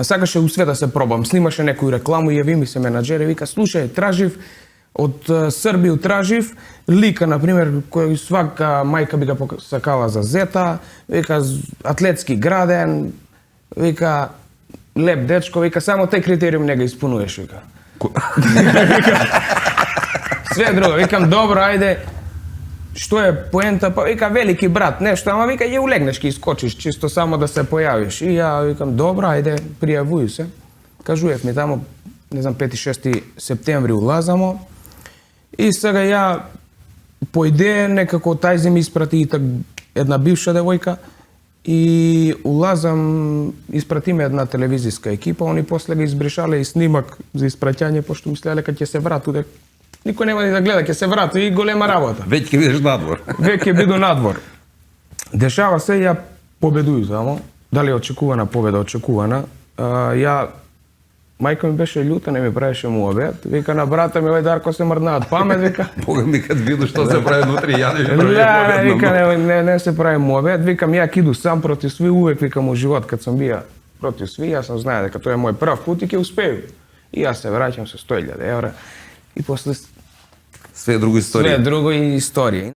сакаше у света се пробам. Снимаше некоju рекламу и јави ми се менаџер и вика, слушај, тражив од Србија тражив лика, например, кој свака мајка би го посакала за зета, вика атлетски граден, вика леп дечко, вика само тај критериум не го испунуваш, вика. Све друго, викам добро, ајде. Што е поента? Па вика велики брат, нешто, ама вика ја улегнеш ки искочиш, чисто само да се појавиш. И ја викам добро, ајде, пријавуј се. Кажуев ми тамо, не знам, 5-6 септември улазамо. И сега ја по идеја некако тајзе ми испрати и так една бивша девојка и улазам, испратиме една телевизиска екипа, они после го избришале и снимак за испраќање, пошто мислеле дека ќе се врату, никој нема ни да гледа, ќе се врату и голема работа. Веќе ќе бидеш надвор. Веќе ќе биду надвор. Дешава се, ја победуј само. Дали очекувана победа, очекувана. Ја мајка ми беше љута, не ми правеше му обед. Вика на брата ми, Дарко се мрднаат памет, вика. Бога ми кад виду што се прави внутри, ја не прави обед. Вика, не се прави му обед. Викам, ја киду сам против сви, увек викам у живот, кад сам бија против сви, јас сам знае дека тоа е мој прв пут и ќе успею. И јас се враќам со 100.000 евра. И после све друго историја. Све друго историја.